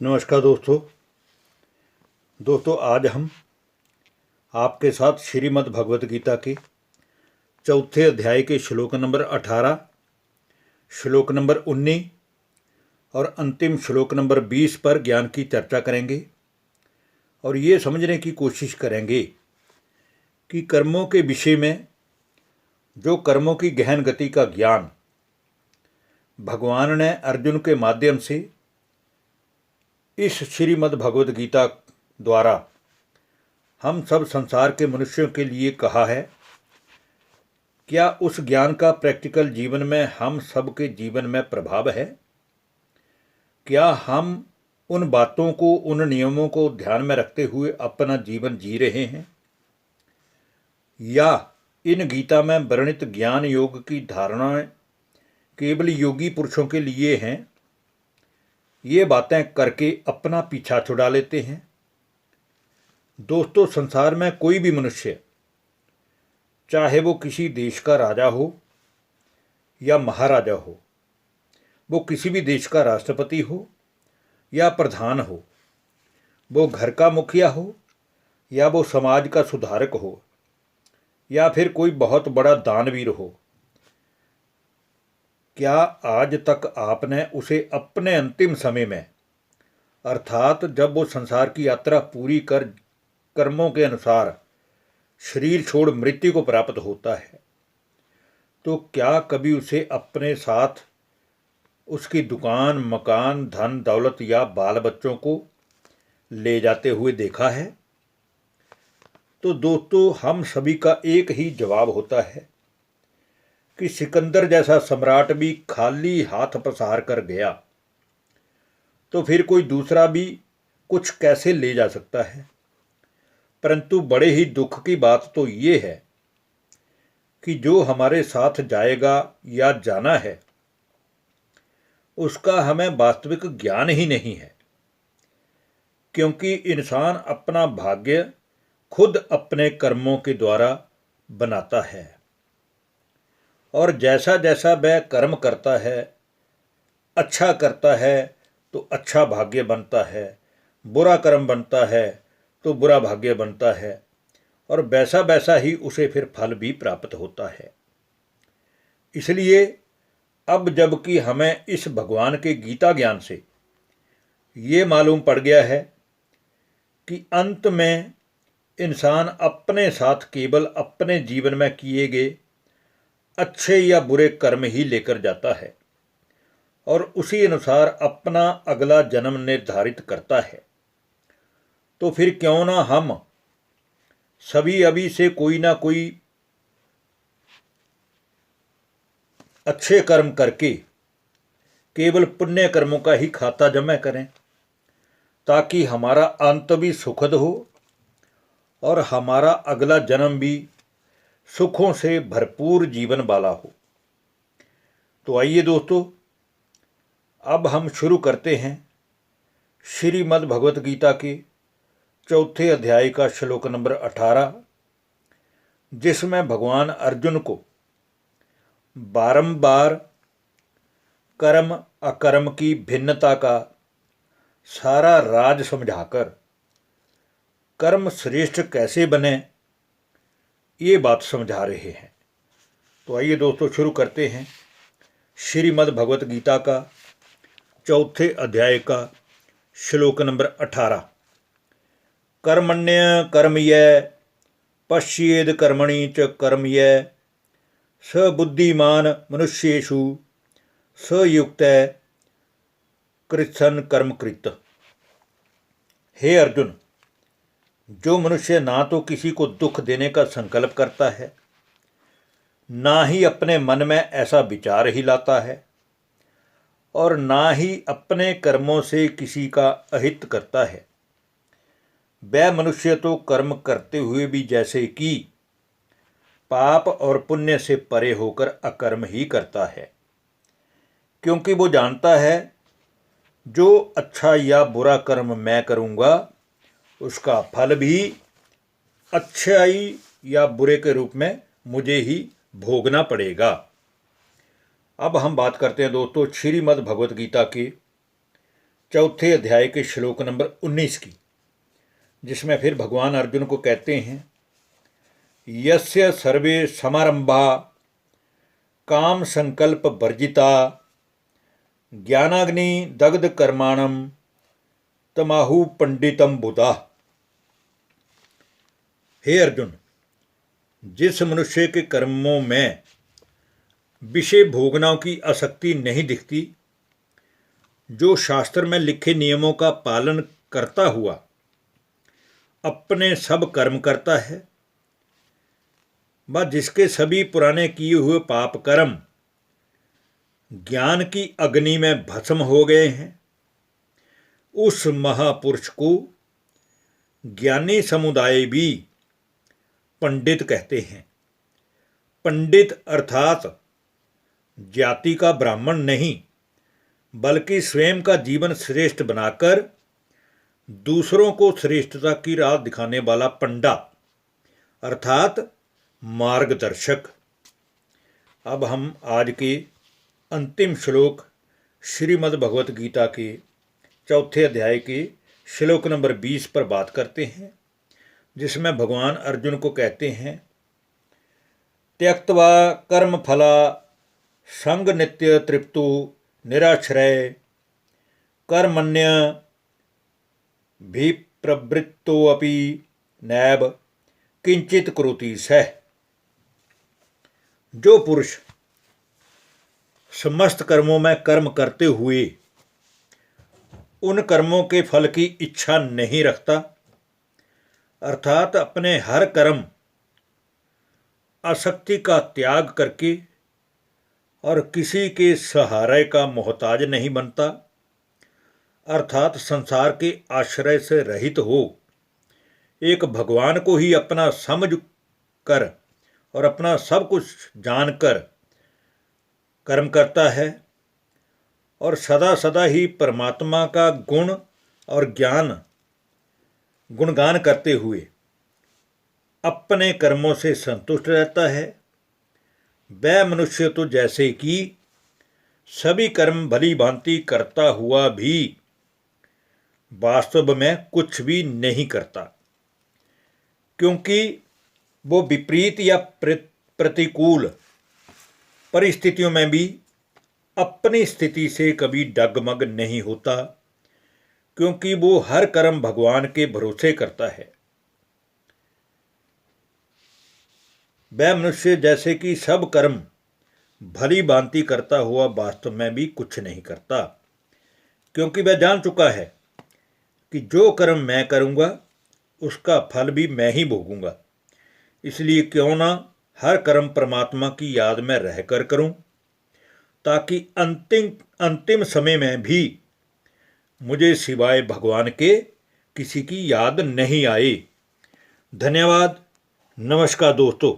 नमस्कार दोस्तों आज हम आपके साथ श्रीमद् भगवत गीता के चौथे अध्याय के श्लोक नंबर 18, श्लोक नंबर 19 और अंतिम श्लोक नंबर 20 पर ज्ञान की चर्चा करेंगे और ये समझने की कोशिश करेंगे कि कर्मों के विषय में जो कर्मों की गहन गति का ज्ञान भगवान ने अर्जुन के माध्यम से इस श्रीमद् भगवद गीता द्वारा हम सब संसार के मनुष्यों के लिए कहा है, क्या उस ज्ञान का प्रैक्टिकल जीवन में हम सब के जीवन में प्रभाव है? क्या हम उन बातों को, उन नियमों को ध्यान में रखते हुए अपना जीवन जी रहे हैं, या इन गीता में वर्णित ज्ञान योग की धारणाएं केवल योगी पुरुषों के लिए हैं? ये बातें करके अपना पीछा छुड़ा लेते हैं। दोस्तों, संसार में कोई भी मनुष्य, चाहे वो किसी देश का राजा हो या महाराजा हो, वो किसी भी देश का राष्ट्रपति हो या प्रधान हो, वो घर का मुखिया हो या वो समाज का सुधारक हो या फिर कोई बहुत बड़ा दानवीर हो, क्या आज तक आपने उसे अपने अंतिम समय में, अर्थात जब वो संसार की यात्रा पूरी कर कर्मों के अनुसार शरीर छोड़ मृत्यु को प्राप्त होता है, तो क्या कभी उसे अपने साथ उसकी दुकान, मकान, धन दौलत या बाल बच्चों को ले जाते हुए देखा है? तो दोस्तों, हम सभी का एक ही जवाब होता है कि सिकंदर जैसा सम्राट भी खाली हाथ पसार कर गया, तो फिर कोई दूसरा भी कुछ कैसे ले जा सकता है? परंतु बड़े ही दुख की बात तो ये है कि जो हमारे साथ जाएगा या जाना है, उसका हमें वास्तविक ज्ञान ही नहीं है, क्योंकि इंसान अपना भाग्य खुद अपने कर्मों के द्वारा बनाता है और जैसा जैसा वह कर्म करता है, अच्छा करता है तो अच्छा भाग्य बनता है, बुरा कर्म बनता है तो बुरा भाग्य बनता है, और वैसा वैसा ही उसे फिर फल भी प्राप्त होता है। इसलिए अब जबकि हमें इस भगवान के गीता ज्ञान से ये मालूम पड़ गया है कि अंत में इंसान अपने साथ केवल अपने जीवन में किए गए अच्छे या बुरे कर्म ही लेकर जाता है और उसी अनुसार अपना अगला जन्म निर्धारित करता है, तो फिर क्यों ना हम सभी अभी से कोई ना कोई अच्छे कर्म करके केवल पुण्य कर्मों का ही खाता जमा करें, ताकि हमारा अंत भी सुखद हो और हमारा अगला जन्म भी सुखों से भरपूर जीवन वाला हो। तो आइए दोस्तों, अब हम शुरू करते हैं श्रीमद् भगवत गीता के चौथे अध्याय का श्लोक नंबर 18, जिसमें भगवान अर्जुन को बारंबार कर्म अकर्म की भिन्नता का सारा राज समझाकर कर्म श्रेष्ठ कैसे बने, ये बात समझा रहे हैं। तो आइए दोस्तों, शुरू करते हैं श्रीमद् भगवत गीता का चौथे अध्याय का श्लोक नंबर 18। कर्मण्य कर्मय पश्येद कर्मणि च कर्मय स बुद्धिमान मनुष्येषु स युक्त कृत्सन कर्मकृत। हे अर्जुन, जो मनुष्य ना तो किसी को दुख देने का संकल्प करता है, ना ही अपने मन में ऐसा विचार ही लाता है, और ना ही अपने कर्मों से किसी का अहित करता है, वह मनुष्य तो कर्म करते हुए भी जैसे कि पाप और पुण्य से परे होकर अकर्म ही करता है, क्योंकि वो जानता है जो अच्छा या बुरा कर्म मैं करूँगा उसका फल भी अच्छाई या बुरे के रूप में मुझे ही भोगना पड़ेगा। अब हम बात करते हैं दोस्तों श्रीमद् भगवत गीता के चौथे अध्याय के श्लोक नंबर 19 की, जिसमें फिर भगवान अर्जुन को कहते हैं, यस्य सर्वे समारंभा काम संकल्प वर्जिता ज्ञानाग्नि दग्ध कर्माणम तमाहु पंडितम बुधा। हे अर्जुन, जिस मनुष्य के कर्मों में विषय भोगनाओं की आसक्ति नहीं दिखती, जो शास्त्र में लिखे नियमों का पालन करता हुआ अपने सब कर्म करता है, व जिसके सभी पुराने किए हुए पाप कर्म ज्ञान की अग्नि में भस्म हो गए हैं, उस महापुरुष को ज्ञानी समुदाय भी पंडित कहते हैं। पंडित अर्थात जाति का ब्राह्मण नहीं, बल्कि स्वयं का जीवन श्रेष्ठ बनाकर दूसरों को श्रेष्ठता की राह दिखाने वाला पंडा अर्थात मार्गदर्शक। अब हम आज के अंतिम श्लोक श्रीमद् भगवत गीता के चौथे अध्याय के श्लोक नंबर 20 पर बात करते हैं, जिसमें भगवान अर्जुन को कहते हैं, त्यक्त्वा कर्म फला संग नित्य तृप्तो निराश्रय कर्मण्य भी प्रवृत्तोऽपि नैव किंचित करोति सः। जो पुरुष समस्त कर्मों में कर्म करते हुए उन कर्मों के फल की इच्छा नहीं रखता, अर्थात अपने हर कर्म आसक्ति का त्याग करके और किसी के सहारे का मोहताज नहीं बनता, अर्थात संसार के आश्रय से रहित हो एक भगवान को ही अपना समझ कर और अपना सब कुछ जानकर कर्म करता है और सदा सदा ही परमात्मा का गुण और गुणगान करते हुए अपने कर्मों से संतुष्ट रहता है, वह मनुष्य तो जैसे कि सभी कर्म भली भांति करता हुआ भी वास्तव में कुछ भी नहीं करता, क्योंकि वो विपरीत या प्रतिकूल परिस्थितियों में भी अपनी स्थिति से कभी डगमग नहीं होता, क्योंकि वो हर कर्म भगवान के भरोसे करता है। वह मनुष्य जैसे कि सब कर्म भली भांति करता हुआ वास्तव में भी कुछ नहीं करता, क्योंकि वह जान चुका है कि जो कर्म मैं करूँगा उसका फल भी मैं ही भोगूंगा। इसलिए क्यों ना हर कर्म परमात्मा की याद में रहकर करूं, ताकि अंतिम समय में भी मुझे सिवाय भगवान के किसी की याद नहीं आए। धन्यवाद। नमस्कार दोस्तों।